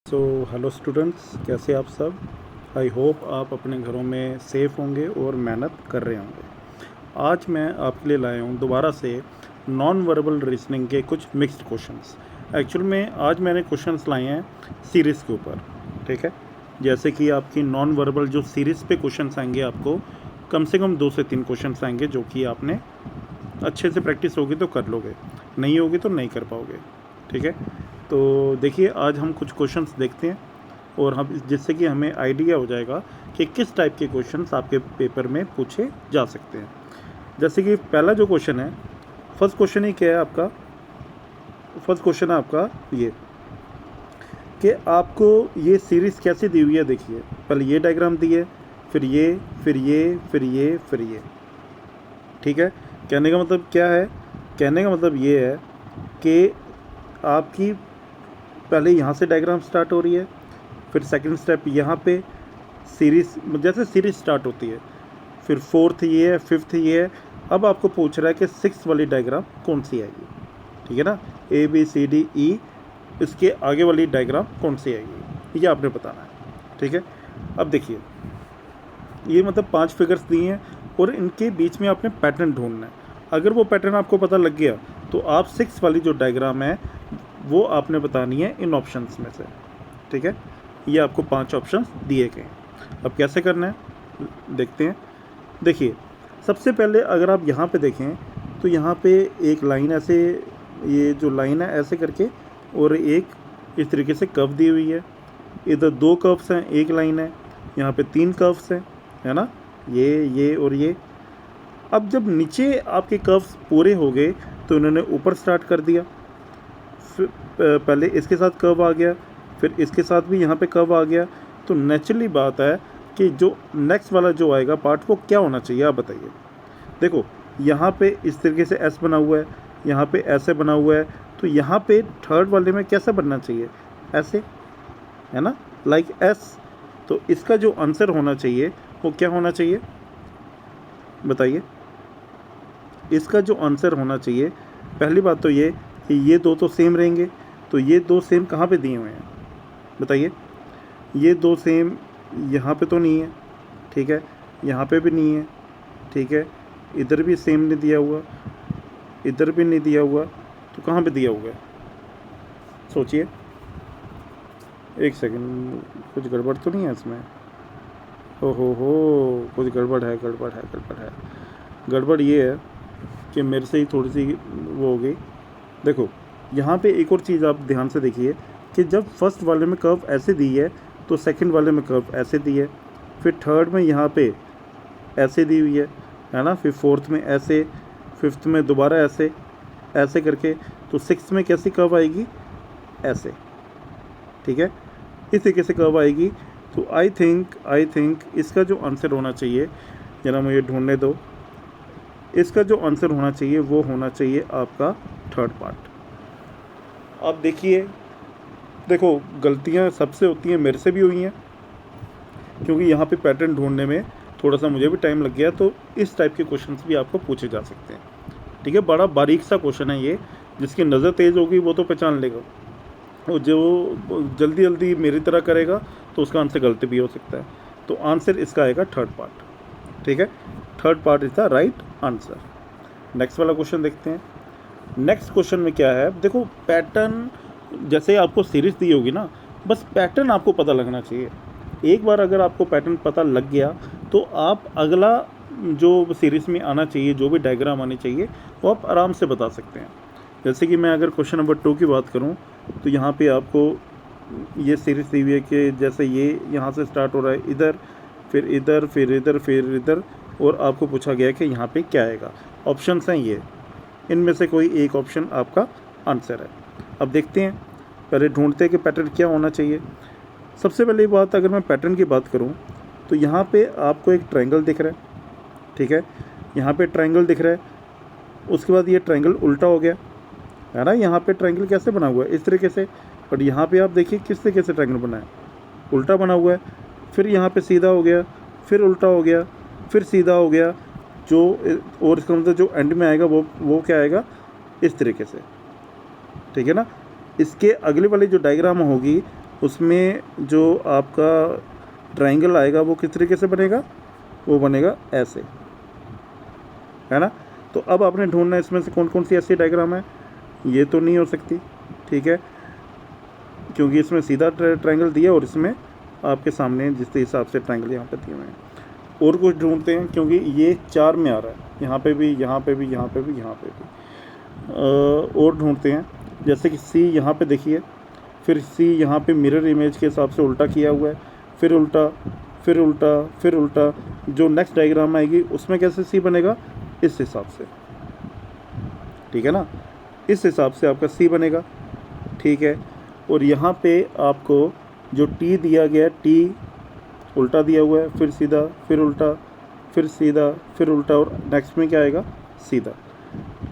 Hello students, कैसे आप सब। आई होप आप अपने घरों में सेफ़ होंगे और मेहनत कर रहे होंगे। आज मैं आपके लिए लाया हूँ दोबारा से नॉन वर्बल रीजनिंग के कुछ मिक्स्ड क्वेश्चंस। एक्चुअल में आज मैंने क्वेश्चंस लाए हैं सीरीज़ के ऊपर, ठीक है। जैसे कि आपकी नॉन वर्बल जो सीरीज़ पे क्वेश्चंस आएंगे, आपको कम से कम 2 से 3 क्वेश्चंस आएंगे जो कि आपने अच्छे से प्रैक्टिस होगी तो कर लोगे, नहीं होगी तो नहीं कर पाओगे, ठीक है। तो देखिए, आज हम कुछ क्वेश्चंस देखते हैं और हम जिससे कि हमें आइडिया हो जाएगा कि किस टाइप के क्वेश्चंस आपके पेपर में पूछे जा सकते हैं। जैसे कि पहला जो क्वेश्चन है, फर्स्ट क्वेश्चन ही क्या है आपका, फर्स्ट क्वेश्चन है आपका ये कि आपको ये सीरीज़ कैसे दी हुई है। देखिए, पहले ये डायग्राम दी है, फिर ये, फिर ये, फिर ये, फिर ये, ठीक है। कहने का मतलब क्या है, कहने का मतलब ये है कि आपकी पहले यहाँ से डायग्राम स्टार्ट हो रही है, फिर सेकंड स्टेप यहाँ पे सीरीज़, जैसे सीरीज़ स्टार्ट होती है, फिर फोर्थ ये है, फिफ्थ ये है। अब आपको पूछ रहा है कि सिक्स्थ वाली डायग्राम कौन सी आएगी, ठीक है ना। A B C D E, इसके आगे वाली डायग्राम कौन सी आएगी, ये आपने बताना है, ठीक है। अब देखिए, ये मतलब 5 फिगर्स दिए हैं और इनके बीच में आपने पैटर्न ढूंढना है। अगर वो पैटर्न आपको पता लग गया तो आप 6 वाली जो डायग्राम है वो आपने बतानी है इन ऑप्शंस में से, ठीक है। ये आपको 5 ऑप्शंस दिए गए हैं। अब कैसे करना है देखते हैं। देखिए, सबसे पहले अगर आप यहाँ पे देखें तो यहाँ पे एक लाइन ऐसे, ये जो लाइन है ऐसे करके, और एक इस तरीके से कर्व दी हुई है। इधर 2 कर्व्स हैं, एक लाइन है, यहाँ पे 3 कर्व्स हैं, है ना, ये और ये। अब जब नीचे आपके कर्व्स पूरे हो गए तो इन्होंने ऊपर स्टार्ट कर दिया, पहले इसके साथ कर्व आ गया, फिर इसके साथ भी यहाँ पे कर्व आ गया। तो नेचुरली बात है कि जो नेक्स्ट वाला जो आएगा पार्ट वो क्या होना चाहिए, आप बताइए। देखो, यहाँ पे इस तरीके से एस बना हुआ है, यहाँ पे ऐसे बना हुआ है, तो यहाँ पे थर्ड वाले में कैसा बनना चाहिए, ऐसे, है ना, लाइक एस। तो इसका जो आंसर होना चाहिए वो क्या होना चाहिए, बताइए। इसका जो आंसर होना चाहिए, पहली बात तो ये कि ये 2 तो सेम रहेंगे, तो ये 2 सेम कहाँ पे दिए हुए हैं, बताइए। ये 2 सेम यहाँ पे तो नहीं है, ठीक है, यहाँ पे भी नहीं है, ठीक है, इधर भी सेम नहीं दिया हुआ, इधर भी नहीं दिया हुआ, तो कहाँ पे दिया हुआ है, सोचिए। एक सेकंड, कुछ गड़बड़ तो नहीं है इसमें। हो, कुछ गड़बड़ है, गड़बड़ है, गड़बड़ है। गड़बड़ ये है कि मेरे से ही थोड़ी सी वो हो गई। देखो, यहाँ पे एक और चीज़ आप ध्यान से देखिए कि जब फर्स्ट वाले में कर्व ऐसे दी है तो सेकंड वाले में कर्व ऐसे दी है, फिर थर्ड में यहाँ पे ऐसे दी हुई है ना, फिर फोर्थ में ऐसे, फिफ्थ में दोबारा ऐसे, ऐसे करके, तो सिक्स्थ में कैसी कर्व आएगी, ऐसे, ठीक है, इस तरीके से कर्व आएगी। तो आई थिंक इसका जो आंसर होना चाहिए, जरा मुझे ढूंढने दो, इसका जो आंसर होना चाहिए वो होना चाहिए आपका थर्ड पार्ट। अब देखिए, देखो, गलतियां सबसे होती हैं, मेरे से भी हुई हैं, क्योंकि यहाँ पे पैटर्न ढूंढने में थोड़ा सा मुझे भी टाइम लग गया। तो इस टाइप के क्वेश्चंस भी आपको पूछे जा सकते हैं, ठीक है। बड़ा बारीक सा क्वेश्चन है ये, जिसकी नज़र तेज़ होगी वो तो पहचान लेगा, और जो जल्दी जल्दी मेरी तरह करेगा तो उसका आंसर गलत भी हो सकता है। तो आंसर इसका आएगा थर्ड पार्ट, ठीक है। Third part is the right answer. Next वाला क्वेश्चन देखते हैं। नेक्स्ट क्वेश्चन में क्या है, देखो, पैटर्न जैसे आपको सीरीज दी होगी ना, बस पैटर्न आपको पता लगना चाहिए। एक बार अगर आपको पैटर्न पता लग गया तो आप अगला जो सीरीज़ में आना चाहिए, जो भी डायग्राम आनी चाहिए, वो आप आराम से बता सकते हैं। जैसे कि मैं अगर क्वेश्चन नंबर 2 की बात करूं तो यहाँ पे आपको ये सीरीज़ दी हुई है कि जैसे ये यहाँ से स्टार्ट हो रहा है, इधर, फिर इधर, फिर इधर, फिर इधर, और आपको पूछा गया कि यहाँ पे क्या आएगा। ऑप्शंस हैं ये, इनमें से कोई एक ऑप्शन आपका आंसर है। अब देखते हैं, पहले ढूंढते हैं कि पैटर्न क्या होना चाहिए। सबसे पहली बात, अगर मैं पैटर्न की बात करूं तो यहाँ पे आपको एक ट्रायंगल दिख रहा है, ठीक है, यहाँ पे ट्रायंगल दिख रहा है। उसके बाद ये ट्रायंगल उल्टा हो गया, है ना। यहाँ पे ट्रायंगल कैसे बना हुआ है, इस तरीके से, और यहाँ पे आप देखिए किस तरीके से ट्रायंगल बना है, उल्टा बना हुआ है। फिर यहाँ पे सीधा हो गया, फिर उल्टा हो गया, फिर सीधा हो गया, जो, और इसका मतलब जो एंड में आएगा वो क्या आएगा, इस तरीके से, ठीक है ना। इसके अगले वाली जो डायग्राम होगी उसमें जो आपका ट्रायंगल आएगा वो किस तरीके से बनेगा, वो बनेगा ऐसे, है ना। तो अब आपने ढूंढना है इसमें से कौन कौन सी ऐसी डायग्राम है। ये तो नहीं हो सकती, ठीक है, क्योंकि इसमें सीधा ट्रायंगल दिया और इसमें आपके सामने जिस हिसाब से ट्रायंगल यहाँ पे दिए हुए हैं। और कुछ ढूंढते हैं क्योंकि ये 4 में आ रहा है, यहाँ पे भी, यहाँ पे भी, यहाँ पे भी, यहाँ पे भी। और ढूंढते हैं, जैसे कि सी यहाँ पे देखिए, फिर सी यहाँ पे मिरर इमेज के हिसाब से उल्टा किया हुआ है, फिर उल्टा, फिर उल्टा, फिर उल्टा। जो नेक्स्ट डायग्राम आएगी उसमें कैसे सी बनेगा, इस हिसाब से, ठीक है ना, इस हिसाब से आपका सी बनेगा, ठीक है। और यहाँ पे आपको जो टी दिया गया, टी उल्टा दिया हुआ है, फिर सीधा, फिर उल्टा, फिर सीधा, फिर उल्टा, और नेक्स्ट में क्या आएगा, सीधा,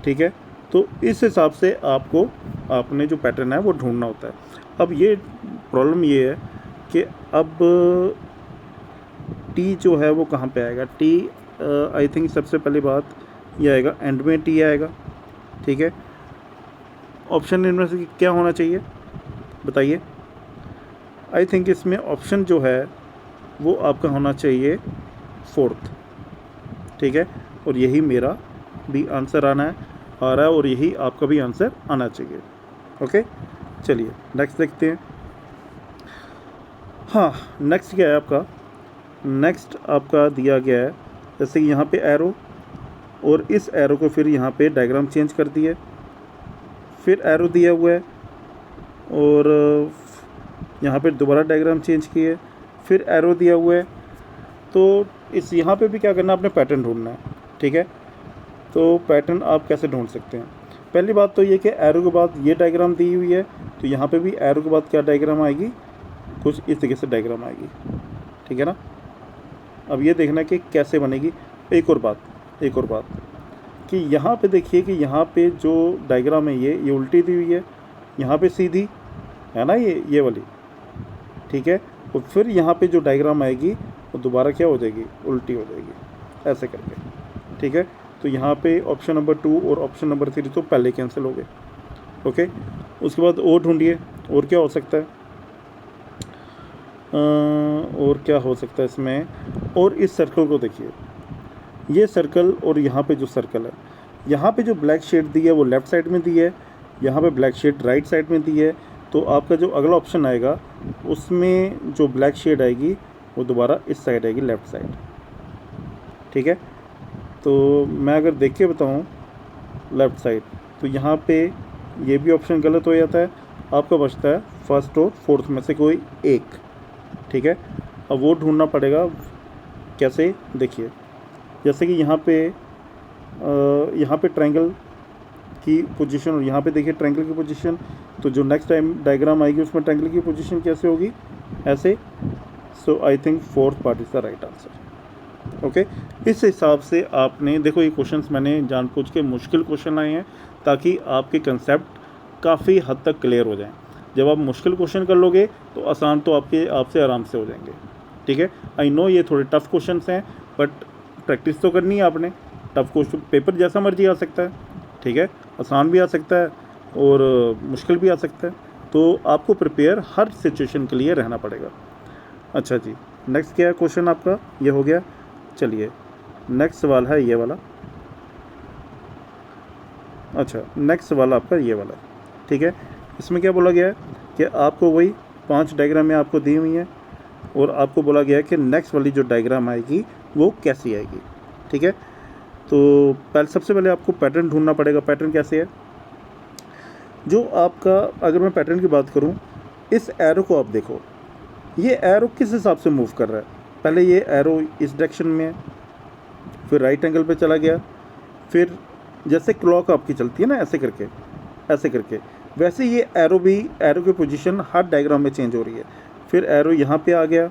ठीक है। तो इस हिसाब से आपको आपने जो पैटर्न है वो ढूंढना होता है। अब ये प्रॉब्लम ये है कि अब टी जो है वो कहाँ पे आएगा। टी आई थिंक सबसे पहली बात ये आएगा, एंड में टी आएगा, ठीक है। ऑप्शन इनमें से क्या होना चाहिए बताइए। आई थिंक इसमें ऑप्शन जो है वो आपका होना चाहिए 4th, ठीक है। और यही मेरा भी आंसर आ रहा है और यही आपका भी आंसर आना चाहिए। ओके, चलिए नेक्स्ट देखते हैं। हाँ, नेक्स्ट क्या है आपका, नेक्स्ट आपका दिया गया है जैसे कि यहाँ पे एरो, और इस एरो को फिर यहाँ पे डायग्राम चेंज कर दिया, फिर एरो दिया हुआ है और यहाँ पे दोबारा डायग्राम चेंज किए, फिर एरो दिया हुआ है। तो इस यहाँ पे भी क्या करना है, आपने पैटर्न ढूंढना है, ठीक है। तो पैटर्न आप कैसे ढूंढ सकते हैं, पहली बात तो ये कि एरो के बाद ये डायग्राम दी हुई है, तो यहाँ पे भी एरो के बाद क्या डायग्राम आएगी, कुछ इस तरीके से डायग्राम आएगी, ठीक है ना। अब ये देखना कि कैसे बनेगी। एक और बात कि यहाँ पे देखिए कि यहाँ पे जो डायग्राम है ये उल्टी दी हुई है, यहाँ पे सीधी है ना, ये वाली, ठीक है। और फिर यहाँ पे जो डायग्राम आएगी वो दोबारा क्या हो जाएगी, उल्टी हो जाएगी, ऐसे करके, ठीक है। तो यहाँ पे ऑप्शन नंबर 2 और ऑप्शन नंबर 3 तो पहले कैंसिल हो गए। ओके, उसके बाद और ढूंढिए, और क्या हो सकता है, और क्या हो सकता है इसमें। और इस सर्कल को देखिए, ये सर्कल और यहाँ पे जो सर्कल है, यहाँ पे जो ब्लैक शेड दी है वो लेफ़्ट साइड में दी है, यहाँ पे ब्लैक शेड राइट साइड में दी है। तो आपका जो अगला ऑप्शन आएगा उसमें जो ब्लैक शेड आएगी वो दोबारा इस साइड आएगी, लेफ़्ट साइड, ठीक है। तो मैं अगर देख के बताऊँ लेफ़्ट साइड, तो यहाँ पे ये भी ऑप्शन गलत हो जाता है, आपका बचता है फर्स्ट और फोर्थ में से कोई एक, ठीक है। अब वो ढूंढना पड़ेगा, कैसे देखिए, जैसे कि यहाँ पे ट्रायंगल की पोजीशन और यहाँ पे देखिए ट्रायंगल की पोजीशन, तो जो नेक्स्ट टाइम डायग्राम आएगी उसमें ट्रायंगल की पोजीशन कैसे होगी, ऐसे। So I think 4th part is the right answer. Okay, इस हिसाब से आपने देखो, ये क्वेश्चंस मैंने जानबूझ के मुश्किल क्वेश्चन लाए हैं ताकि आपके कंसेप्ट काफ़ी हद तक क्लियर हो जाएं। जब आप मुश्किल क्वेश्चन कर लोगे तो आसान तो आपसे आराम से हो जाएंगे, ठीक है। आई नो ये थोड़े टफ़ क्वेश्चंस हैं, बट प्रैक्टिस तो करनी है आपने। टफ़ क्वेश्चन पेपर जैसा मर्जी आ सकता है, ठीक है, आसान भी आ सकता है और मुश्किल भी आ सकता है, तो आपको प्रिपेयर हर सिचुएशन के लिए रहना पड़ेगा। अच्छा जी, नेक्स्ट क्या है क्वेश्चन आपका, ये हो गया। चलिए नेक्स्ट सवाल है ये वाला। अच्छा, नेक्स्ट सवाल आपका ये वाला, ठीक है। इसमें क्या बोला गया है कि आपको वही 5 डायग्रामें आपको दी हुई हैं और आपको बोला गया है कि नेक्स्ट वाली जो डायग्राम आएगी वो कैसी आएगी, ठीक है। तो सबसे पहले आपको पैटर्न ढूंढना पड़ेगा। पैटर्न कैसे है, जो आपका, अगर मैं पैटर्न की बात करूं, इस एरो को आप देखो, ये एरो किस हिसाब से मूव कर रहा है। पहले ये एरो इस डायरेक्शन में है, फिर राइट एंगल पे चला गया, फिर जैसे क्लॉक आपकी चलती है ना, ऐसे करके वैसे ये एरो की पोजीशन हर डायग्राम में चेंज हो रही है। फिर एरो यहाँ पे आ गया,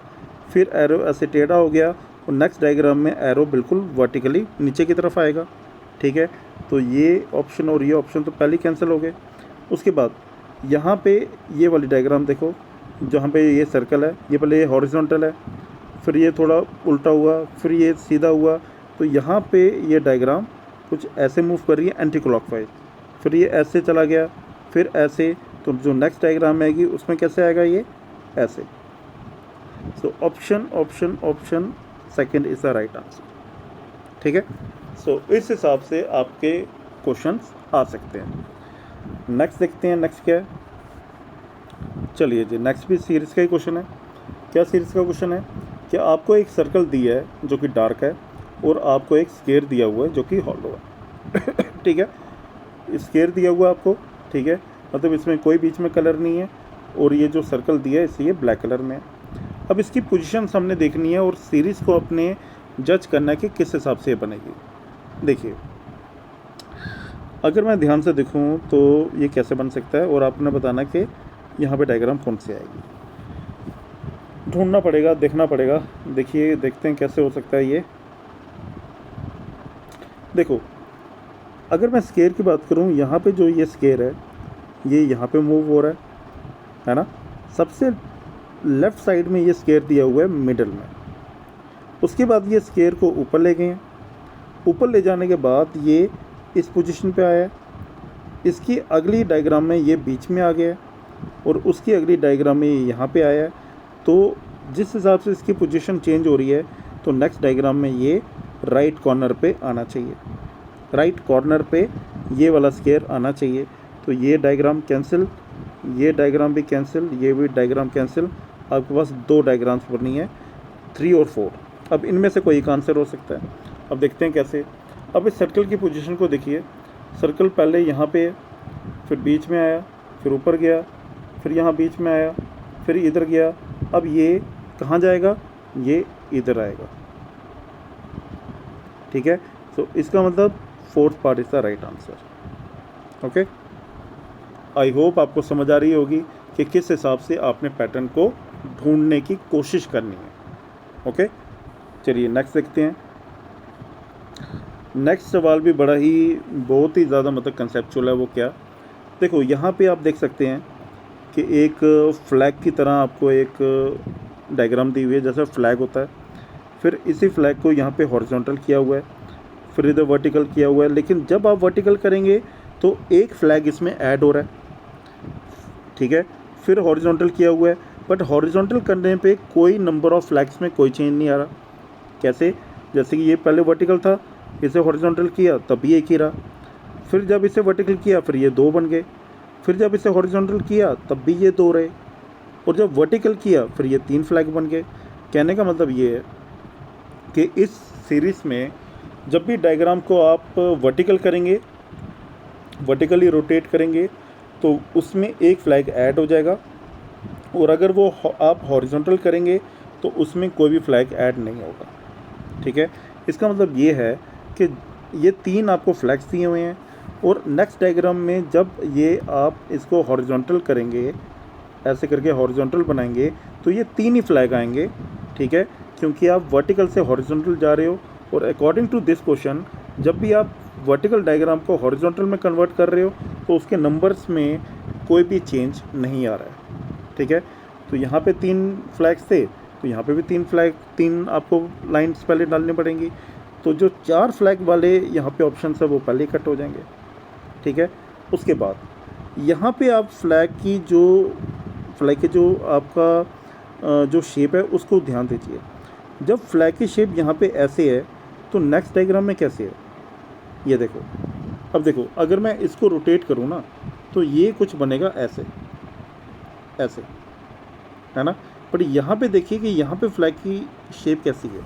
फिर एरो ऐसे टेढ़ा हो गया और नेक्स्ट डायग्राम में एरो बिल्कुल वर्टिकली नीचे की तरफ आएगा, ठीक है। तो ये ऑप्शन और ये ऑप्शन तो पहले कैंसिल हो गए। उसके बाद यहाँ पे ये वाली डायग्राम देखो, जहाँ पे ये सर्कल है, ये पहले ये हॉरिजॉन्टल है, फिर ये थोड़ा उल्टा हुआ, फिर ये सीधा हुआ। तो यहाँ पे ये डायग्राम कुछ ऐसे मूव कर रही है एंटी क्लॉकवाइज, फिर ये ऐसे चला गया, फिर ऐसे। तो जो नेक्स्ट डायग्राम आएगी उसमें कैसे आएगा, ये ऐसे। So option option option second is the right answer. ठीक है, सो इस हिसाब से आपके क्वेश्चंस आ सकते हैं। नेक्स्ट देखते हैं, नेक्स्ट क्या है। चलिए जी, नेक्स्ट भी सीरीज़ का ही क्वेश्चन है। क्या सीरीज़ का क्वेश्चन है कि आपको एक सर्कल दिया है जो कि डार्क है और आपको एक स्क्वायर दिया हुआ है जो कि हॉलो है। ठीक है, स्क्वायर दिया हुआ है आपको, ठीक है, मतलब इसमें कोई बीच में कलर नहीं है और ये जो सर्कल दिया है इसलिए ब्लैक कलर में है। अब इसकी पोजीशन हमने देखनी है और सीरीज़ को अपने जज करना है कि किस हिसाब से ये बनेगी। देखिए, अगर मैं ध्यान से देखूं तो ये कैसे बन सकता है और आपने बताना कि यहाँ पे डायग्राम कौन सी आएगी। ढूंढना पड़ेगा, देखना पड़ेगा। देखिए, देखते हैं कैसे हो सकता है ये। देखो, अगर मैं स्क्वायर की बात करूं, यहाँ पे जो ये स्क्वायर है ये यहाँ पे मूव हो रहा है ना। सबसे लेफ़्ट साइड में ये स्क्वायर दिया हुआ है मिडल में। उसके बाद ये स्क्वायर को ऊपर ले गए हैं। ऊपर ले जाने के बाद ये इस पोजीशन पे आया है। इसकी अगली डायग्राम में ये बीच में आ गया है और उसकी अगली डायग्राम में ये यहाँ पे आया है। तो जिस हिसाब से इसकी पोजीशन चेंज हो रही है तो नेक्स्ट डायग्राम में ये राइट कॉर्नर पे आना चाहिए। राइट कॉर्नर पे ये वाला स्क्वायर आना चाहिए। तो ये डायग्राम कैंसिल, ये डायग्राम भी कैंसिल, ये भी डायग्राम कैंसिल। आपके पास 2 डायग्राम्स बनी है, 3 और 4। अब इनमें से कोई एक आंसर हो सकता है। अब देखते हैं कैसे। अब इस सर्कल की पोजीशन को देखिए। सर्कल पहले यहाँ पे, फिर बीच में आया, फिर ऊपर गया, फिर यहाँ बीच में आया, फिर इधर गया। अब ये कहाँ जाएगा? ये इधर आएगा। ठीक है, तो इसका मतलब 4th part is the right answer. Okay, I hope आपको समझ आ रही होगी कि किस हिसाब से आपने पैटर्न को ढूंढने की कोशिश करनी है। ओके, चलिए नेक्स्ट देखते हैं। नेक्स्ट सवाल भी बड़ा ही बहुत ही ज़्यादा मतलब कंसेप्चुअल है। वो क्या? देखो, यहाँ पे आप देख सकते हैं कि एक फ्लैग की तरह आपको एक डायग्राम दी हुई है, जैसे फ्लैग होता है। फिर इसी फ्लैग को यहाँ पे हॉरिजॉन्टल किया हुआ है, फिर इधर वर्टिकल किया हुआ है। लेकिन जब आप वर्टिकल करेंगे तो एक फ्लैग इसमें ऐड हो रहा है, ठीक है। फिर हॉरिजॉन्टल किया हुआ है, बट हॉरिजॉन्टल करने पे कोई नंबर ऑफ फ्लैग्स में कोई चेंज नहीं आ रहा। कैसे? जैसे कि ये पहले वर्टिकल था, इसे हॉरिजॉन्टल किया तब भी एक ही रहा। फिर जब इसे वर्टिकल किया फिर ये 2 बन गए। फिर जब इसे हॉरिजॉन्टल किया तब भी ये 2 रहे। और जब वर्टिकल किया फिर ये 3 फ्लैग बन गए। कहने का मतलब ये है कि इस सीरीज़ में जब भी डायग्राम को आप वर्टिकल करेंगे, वर्टिकली रोटेट करेंगे, तो उसमें एक फ्लैग ऐड हो जाएगा। और अगर वो आप हॉरिजॉन्टल करेंगे तो उसमें कोई भी फ्लैग ऐड नहीं होगा। ठीक है, इसका मतलब ये है कि ये 3 आपको फ्लैग्स दिए हुए हैं और नेक्स्ट डायग्राम में जब ये आप इसको हॉरिजॉन्टल करेंगे, ऐसे करके हॉरिजॉन्टल बनाएंगे, तो ये 3 ही फ्लैग आएंगे। ठीक है, क्योंकि आप वर्टिकल से हॉरिजॉन्टल जा रहे हो। और अकॉर्डिंग टू दिस क्वेश्चन, जब भी आप वर्टिकल डायग्राम को हॉरिजॉन्टल में कन्वर्ट कर रहे हो तो उसके नंबर्स में कोई भी चेंज नहीं आ रहा है। ठीक है, तो यहाँ पे 3 फ्लैग्स थे तो यहाँ पे भी 3 आपको लाइन्स पहले डालनी पड़ेंगी। तो जो 4 फ्लैग वाले यहाँ पे ऑप्शन है वो पहले कट हो जाएंगे। ठीक है, उसके बाद यहाँ पे आप फ्लैग की जो आपका जो शेप है उसको ध्यान दीजिए। जब फ्लैग की शेप यहाँ पे ऐसे है तो नेक्स्ट डायग्राम में कैसे है ये देखो। अब देखो, अगर मैं इसको रोटेट करूँ ना तो ये कुछ बनेगा ऐसे ऐसे, है ना। बट यहाँ पे देखिए कि यहाँ पे फ्लैग की शेप कैसी है,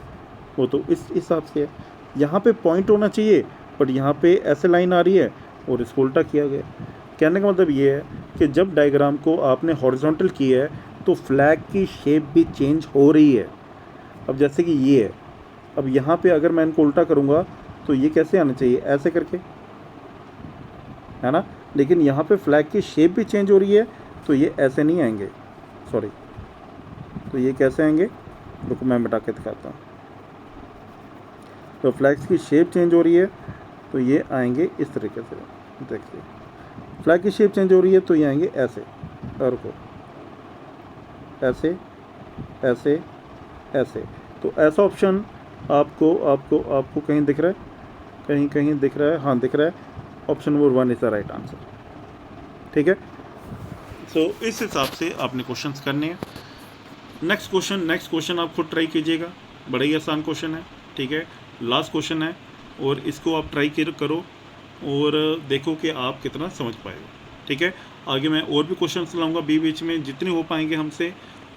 वो तो इस हिसाब से है। यहाँ पे पॉइंट होना चाहिए बट यहाँ पे ऐसे लाइन आ रही है और इसको उल्टा किया गया। कहने का मतलब ये है कि जब डायग्राम को आपने हॉरिजॉन्टल किया है तो फ्लैग की शेप भी चेंज हो रही है। अब जैसे कि ये है, अब यहाँ पे अगर मैं इनको उल्टा करूँगा तो ये कैसे आना चाहिए, ऐसे करके, है ना। लेकिन यहाँ पे फ्लैग की शेप भी चेंज हो रही है तो ये ऐसे नहीं आएंगे, सॉरी। तो ये कैसे आएंगे, रुको मैं मिटा के दिखाता हूँ। तो फ्लैग्स की शेप चेंज हो रही है तो ये आएंगे इस तरीके से। देखिए, फ्लैग की शेप चेंज हो रही है तो ये आएंगे ऐसे, और को ऐसे ऐसे ऐसे। तो ऐसा ऑप्शन आपको कहीं दिख रहा है, कहीं दिख रहा है? हाँ, दिख रहा है। Option number 1 is the right answer. ठीक है, सो इस हिसाब से आपने क्वेश्चंस करने हैं। नेक्स्ट क्वेश्चन आप खुद ट्राई कीजिएगा, बड़ा ही आसान क्वेश्चन है, ठीक है। लास्ट क्वेश्चन है और इसको आप ट्राई करो और देखो कि आप कितना समझ पाएगा, ठीक है। आगे मैं और भी क्वेश्चन लाऊंगा बीच में, जितने हो पाएंगे हमसे,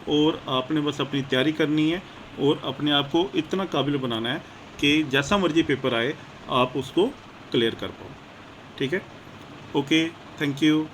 और आपने बस अपनी तैयारी करनी है और अपने आप को इतना काबिल बनाना है कि जैसा मर्जी पेपर आए आप उसको क्लियर कर पाओ, ठीक है। Okay, thank you.